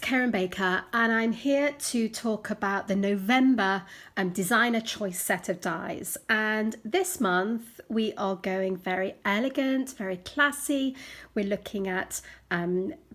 Karen Baker, and I'm here to talk about the November designer choice set of dies. And this month we are going very elegant, very classy. We're looking at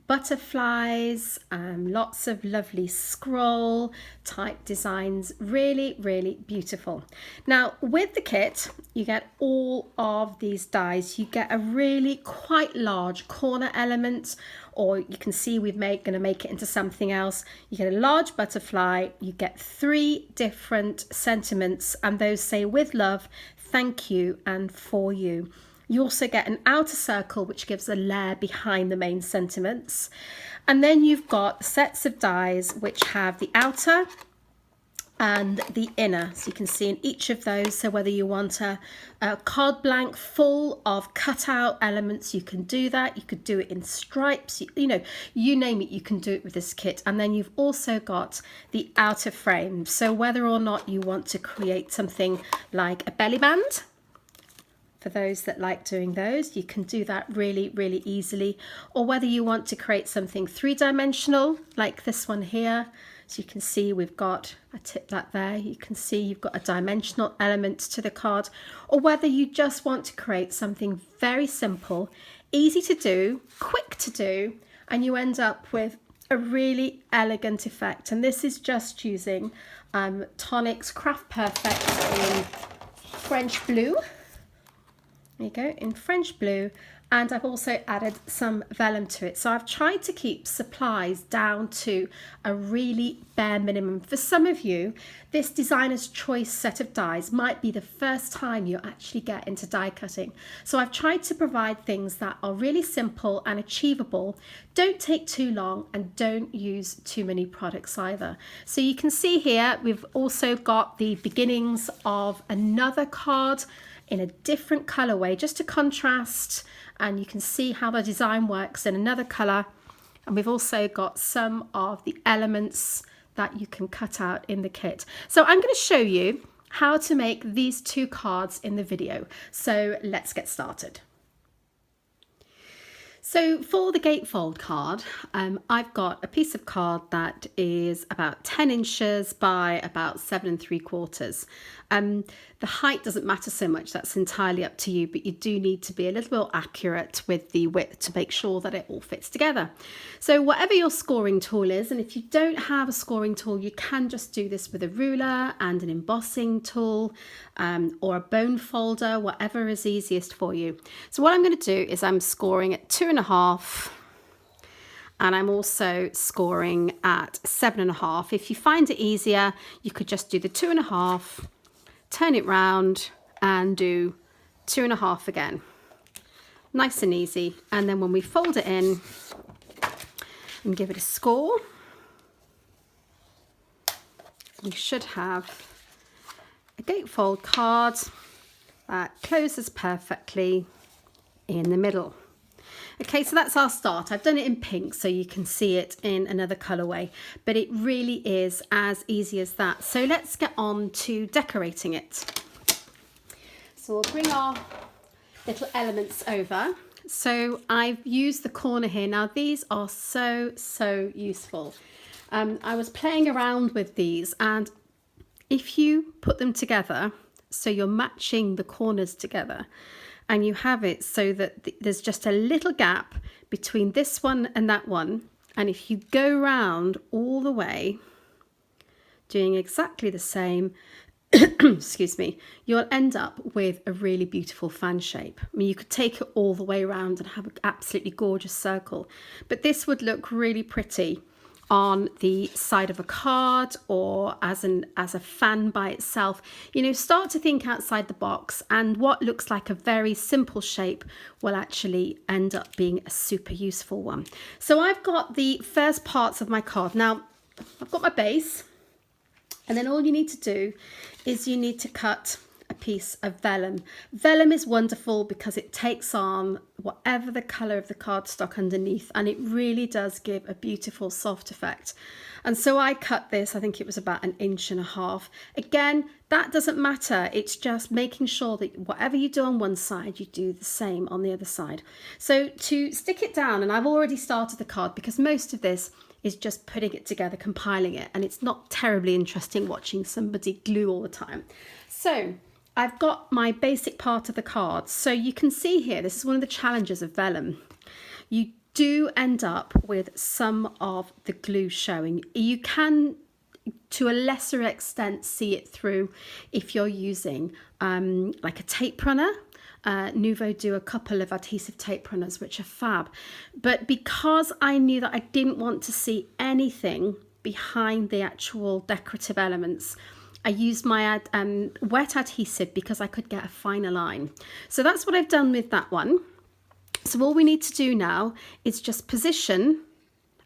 butterflies, lots of lovely scroll type designs, really beautiful. Now with the kit you get all of these dies. You get a really quite large corner element, or you can see we're going to make it into something else. You get a large butterfly, you get 3 different sentiments, and those say with love, thank you, and for you. You also get an outer circle which gives a layer behind the main sentiments, and then you've got sets of dies which have the outer and the inner, so you can see in each of those. So whether you want a card blank full of cutout elements, you can do that. You could do it in stripes, you know, you name it, you can do it with this kit. And then you've also got the outer frame, so whether or not you want to create something like a belly band, for those that like doing those, you can do that really easily, or whether you want to create something 3-dimensional like this one here. So you can see we've got, I tip that there, you can see you've got a dimensional element to the card, or whether you just want to create something very simple, easy to do, quick to do, and you end up with a really elegant effect. And this is just using Tonic's Craft Perfect in French Blue. There you go, in French Blue, and I've also added some vellum to it. So I've tried to keep supplies down to a really bare minimum. For some of you, this designer's choice set of dies might be the first time you actually get into die cutting. So I've tried to provide things that are really simple and achievable, don't take too long, and don't use too many products either. So you can see here, we've also got the beginnings of another card in a different colorway, just to contrast, and you can see how the design works in another color. And we've also got some of the elements that you can cut out in the kit. So I'm going to show you how to make these 2 cards in the video. So let's get started. So for the gatefold card, I've got a piece of card that is about 10 inches by about 7 3/4. The height doesn't matter so much, that's entirely up to you, but you do need to be a little bit accurate with the width to make sure that it all fits together. So whatever your scoring tool is, and if you don't have a scoring tool, you can just do this with a ruler and an embossing tool, or a bone folder, whatever is easiest for you. So what I'm going to do is I'm scoring at 2.5, and I'm also scoring at 7.5. If you find it easier, you could just do the 2.5, turn it round and do 2.5 again. Nice and easy. And then when we fold it in and give it a score, we should have a gatefold card that closes perfectly in the middle. Okay, so that's our start. I've done it in pink so you can see it in another colorway, but it really is as easy as that. So let's get on to decorating it. So we'll bring our little elements over. So I've used the corner here. Now these are so useful. I was playing around with these, and if you put them together, so you're matching the corners together, and you have it so that there's just a little gap between this one and that one, and if you go round all the way doing exactly the same, excuse me, you'll end up with a really beautiful fan shape. I mean, you could take it all the way around and have an absolutely gorgeous circle, but this would look really pretty on the side of a card, or as a fan by itself. You know, start to think outside the box, and what looks like a very simple shape will actually end up being a super useful one. So I've got the first parts of my card. Now I've got my base, and then all you need to do is you need to cut a piece of vellum. Vellum is wonderful because it takes on whatever the color of the cardstock underneath, and it really does give a beautiful soft effect. And so I cut this, I think it was about 1.5 inches. Again, that doesn't matter. It's just making sure that whatever you do on one side, you do the same on the other side. So to stick it down, and I've already started the card because most of this is just putting it together, compiling it, and it's not terribly interesting watching somebody glue all the time. So I've got my basic part of the card. So you can see here, this is one of the challenges of vellum. You do end up with some of the glue showing. You can, to a lesser extent, see it through if you're using like a tape runner. Nuvo do a couple of adhesive tape runners which are fab, but because I knew that I didn't want to see anything behind the actual decorative elements, I used my wet adhesive because I could get a finer line. So that's what I've done with that one. So all we need to do now is just position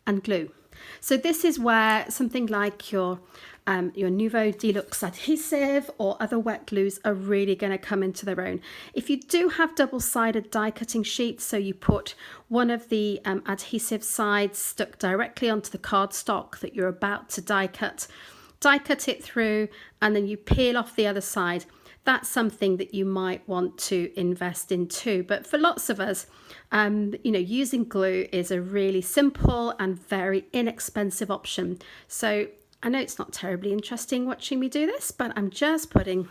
and glue. So this is where something like your Nuvo Deluxe adhesive or other wet glues are really going to come into their own. If you do have double-sided die cutting sheets, so you put one of the adhesive sides stuck directly onto the cardstock that you're about to die cut it through, and then you peel off the other side. That's something that you might want to invest in too. But for lots of us, using glue is a really simple and very inexpensive option. So I know it's not terribly interesting watching me do this, but I'm just putting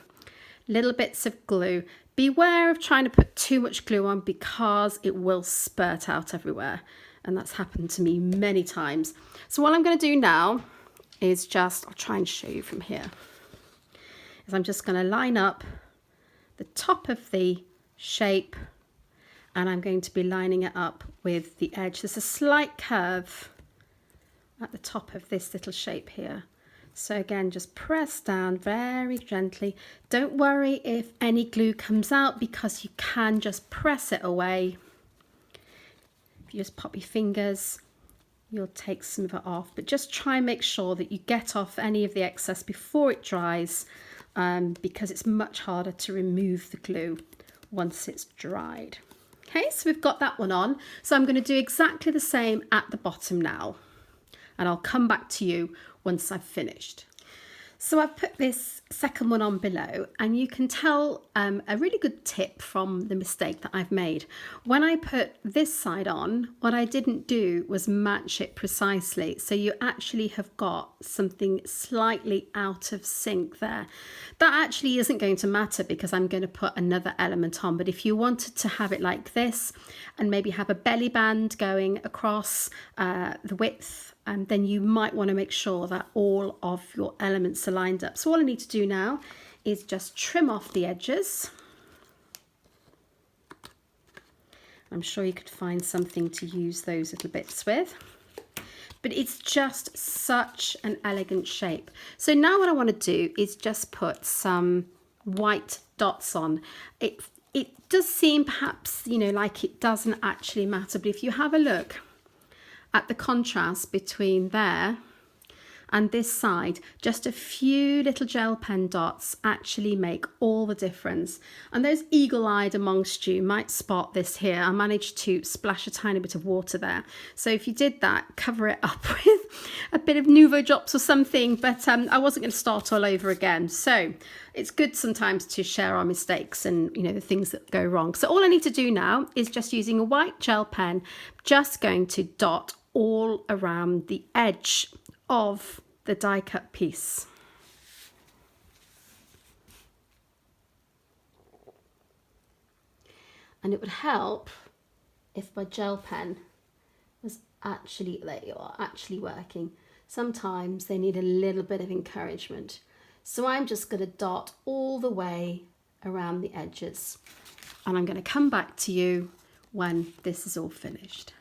little bits of glue. Beware of trying to put too much glue on because it will spurt out everywhere. And that's happened to me many times. So what I'm going to do now is I'll try and show you from here, is I'm just going to line up the top of the shape, and I'm going to be lining it up with the edge. There's a slight curve at the top of this little shape here. So again, just press down very gently. Don't worry if any glue comes out because you can just press it away. If you just pop your fingers, you'll take some of it off, but just try and make sure that you get off any of the excess before it dries, because it's much harder to remove the glue once it's dried. Okay, so we've got that one on. So I'm going to do exactly the same at the bottom now, and I'll come back to you once I've finished. So I've put this second one on below, and you can tell a really good tip from the mistake that I've made. When I put this side on, what I didn't do was match it precisely. So you actually have got something slightly out of sync there. That actually isn't going to matter because I'm going to put another element on. But if you wanted to have it like this and maybe have a belly band going across the width, and then you might want to make sure that all of your elements are lined up. So all I need to do now is just trim off the edges. I'm sure you could find something to use those little bits with. But it's just such an elegant shape. So now what I want to do is just put some white dots on. It does seem perhaps, like it doesn't actually matter, but if you have a look at the contrast between there and this side, just a few little gel pen dots actually make all the difference. And those eagle-eyed amongst you might spot this here. I managed to splash a tiny bit of water there. So if you did that, cover it up with a bit of Nuvo drops or something, but I wasn't going to start all over again. So it's good sometimes to share our mistakes and the things that go wrong. So all I need to do now is just using a white gel pen, just going to dot all around the edge of the die cut piece. And it would help if my gel pen was actually, there you are, actually working. Sometimes they need a little bit of encouragement. So I'm just going to dot all the way around the edges, and I'm going to come back to you when this is all finished.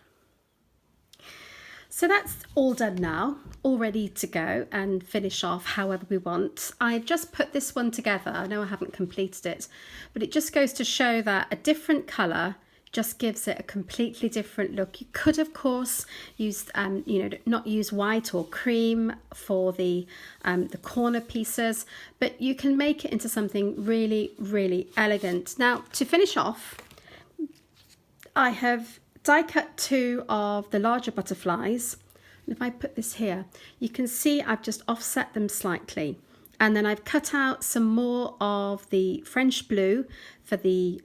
So that's all done now, all ready to go and finish off however we want. I've just put this one together. I know I haven't completed it, but it just goes to show that a different colour just gives it a completely different look. You could, of course, use, not use white or cream for the corner pieces, but you can make it into something really, really elegant. Now, to finish off, I have die cut 2 of the larger butterflies. And if I put this here, you can see I've just offset them slightly. And then I've cut out some more of the French blue for the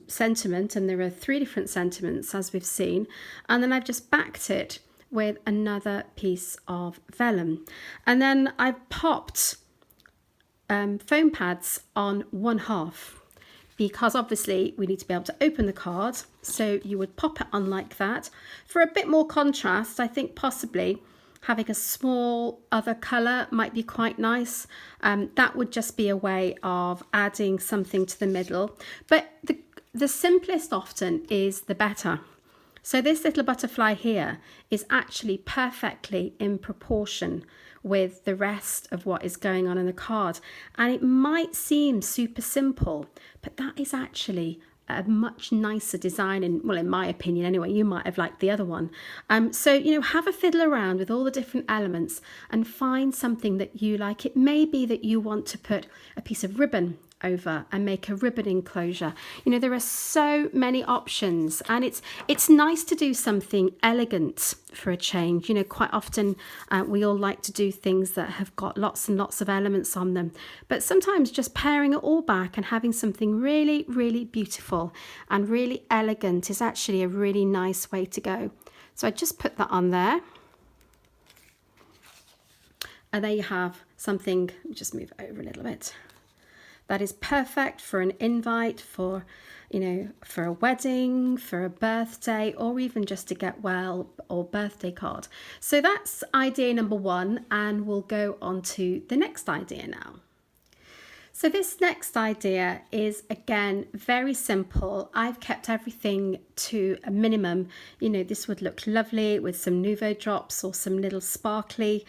sentiment. And there are 3 different sentiments, as we've seen. And then I've just backed it with another piece of vellum. And then I've popped foam pads on 1/2 because obviously we need to be able to open the card. So you would pop it on like that. For a bit more contrast, I think possibly having a small other colour might be quite nice. That would just be a way of adding something to the middle. But the simplest often is the better. So this little butterfly here is actually perfectly in proportion with the rest of what is going on in the card. And it might seem super simple, but that is actually a much nicer design, and well, in my opinion anyway. You might have liked the other one. So, you know, have a fiddle around with all the different elements and find something that you like. It may be that you want to put a piece of ribbon over and make a ribbon enclosure. You know, there are so many options, and it's nice to do something elegant for a change. You know, quite often we all like to do things that have got lots and lots of elements on them, but sometimes just paring it all back and having something really, really beautiful and really elegant is actually a really nice way to go. So I just put that on there, and there you have something. Just move it over a little bit. That is perfect for an invite, for, you know, for a wedding, for a birthday, or even just to get well or birthday card. So that's idea number 1, and we'll go on to the next idea now. So this next idea is, again, very simple. I've kept everything to a minimum. You know, this would look lovely with some Nouveau drops or some little sparkly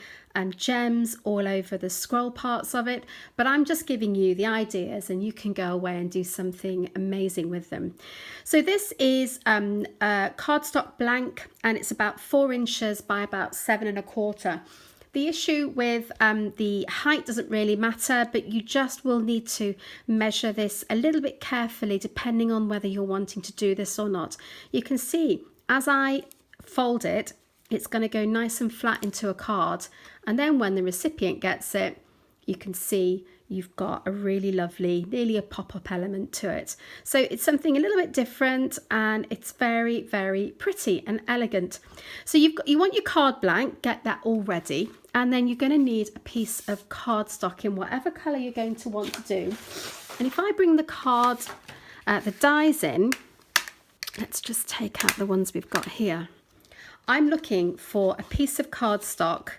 gems all over the scroll parts of it. But I'm just giving you the ideas, and you can go away and do something amazing with them. So this is a cardstock blank, and it's about 4 inches by about 7 1/4. The issue with the height doesn't really matter, but you just will need to measure this a little bit carefully depending on whether you're wanting to do this or not. You can see as I fold it, it's going to go nice and flat into a card, and then when the recipient gets it, you can see you've got a really lovely, nearly a pop-up element to it. So it's something a little bit different, and it's very, very pretty and elegant. So you want your card blank, get that all ready, and then you're going to need a piece of cardstock in whatever colour you're going to want to do. And if I bring the card, the dies in, let's just take out the ones we've got here. I'm looking for a piece of cardstock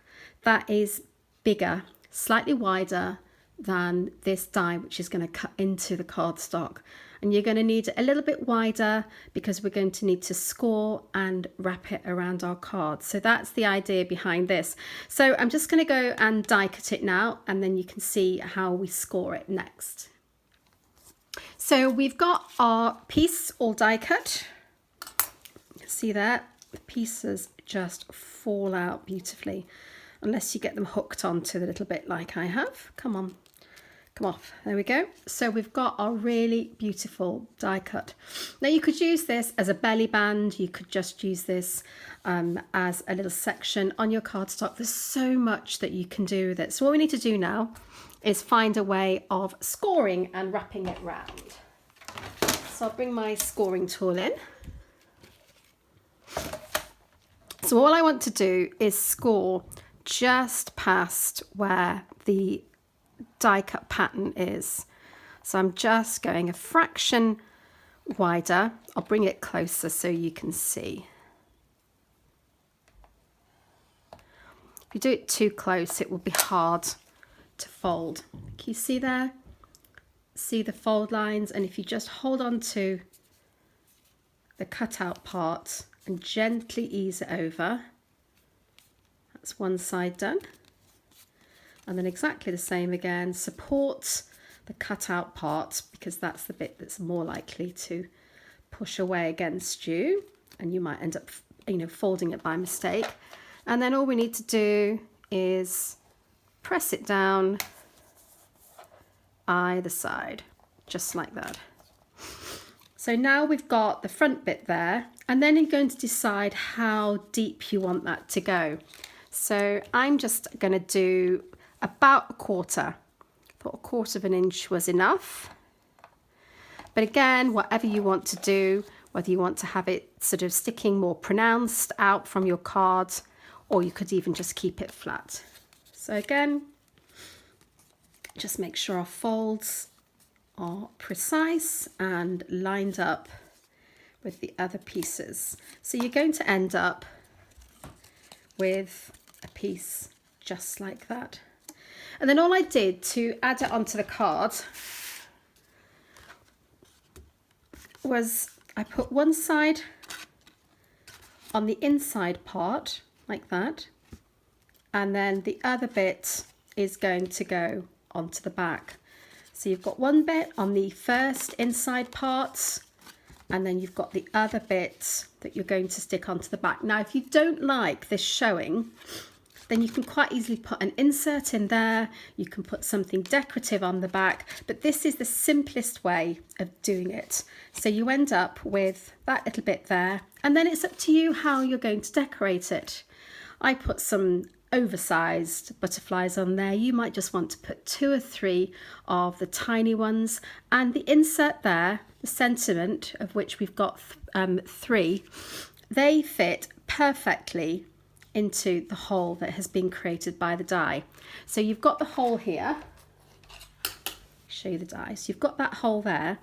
that is bigger, slightly wider than this die, which is going to cut into the cardstock. And you're going to need it a little bit wider because we're going to need to score and wrap it around our card. So that's the idea behind this. So I'm just going to go and die cut it now, and then you can see how we score it next. So we've got our piece all die cut. You can see that the pieces just fall out beautifully, unless you get them hooked onto the little bit like I have. Come on, come off. There we go. So we've got our really beautiful die cut. Now you could use this as a belly band. You could just use this as a little section on your cardstock. There's so much that you can do with it. So what we need to do now is find a way of scoring and wrapping it round. So I'll bring my scoring tool in. So all I want to do is score just past where the die cut pattern is. So I'm just going a fraction wider. I'll bring it closer so you can see. If you do it too close, it will be hard to fold. Can you see there? See the fold lines? And if you just hold on to the cutout part and gently ease it over, that's one side done. And then exactly the same again, support the cutout part because that's the bit that's more likely to push away against you, and you might end up, you know, folding it by mistake. And then all we need to do is press it down either side, just like that. So now we've got the front bit there, and then you're going to decide how deep you want that to go. So I'm just going to do about 1/4. Thought 1/4 of an inch was enough. But again, whatever you want to do, whether you want to have it sort of sticking more pronounced out from your card, or you could even just keep it flat. So again, just make sure our folds are precise and lined up with the other pieces. So you're going to end up with a piece just like that. And then all I did to add it onto the card was I put one side on the inside part like that, and then the other bit is going to go onto the back. So you've got one bit on the first inside parts, and then you've got the other bit that you're going to stick onto the back. Now, if you don't like this showing, then you can quite easily put an insert in there. You can put something decorative on the back, but this is the simplest way of doing it. So you end up with that little bit there, and then it's up to you how you're going to decorate it. I put some oversized butterflies on there. You might just want to put 2 or 3 of the tiny ones, and the insert there, the sentiment of which we've got 3, they fit perfectly into the hole that has been created by the die. So you've got the hole here. Show you the die. So you've got that hole there.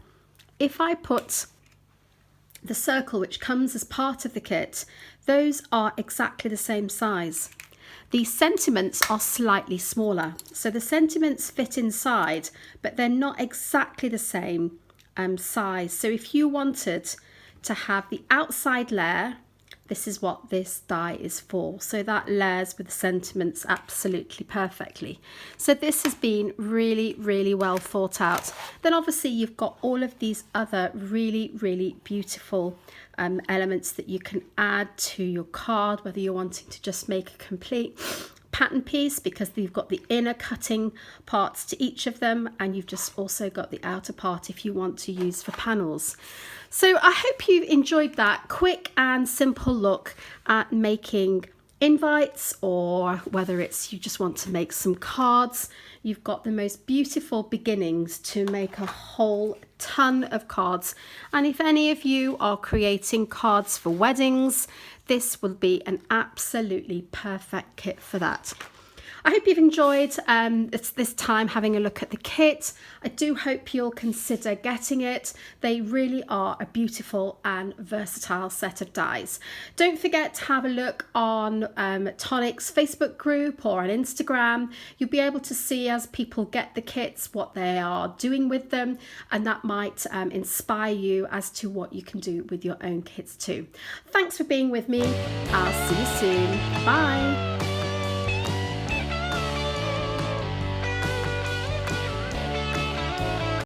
If I put the circle which comes as part of the kit, those are exactly the same size. The sentiments are slightly smaller. So the sentiments fit inside, but they're not exactly the same size. So if you wanted to have the outside layer, this is what this die is for. So that layers with the sentiments absolutely perfectly. So this has been really, really well thought out. Then obviously you've got all of these other really, really beautiful elements that you can add to your card, whether you're wanting to just make a complete pattern piece, because you've got the inner cutting parts to each of them, and you've just also got the outer part if you want to use for panels. So I hope you enjoyed that quick and simple look at making invites, or whether it's you just want to make some cards. You've got the most beautiful beginnings to make a whole ton of cards. And if any of you are creating cards for weddings, this will be an absolutely perfect kit for that. I hope you've enjoyed this time having a look at the kit. I do hope you'll consider getting it. They really are a beautiful and versatile set of dies. Don't forget to have a look on Tonic's Facebook group or on Instagram. You'll be able to see as people get the kits what they are doing with them, and that might inspire you as to what you can do with your own kits too. Thanks for being with me. I'll see you soon. Bye.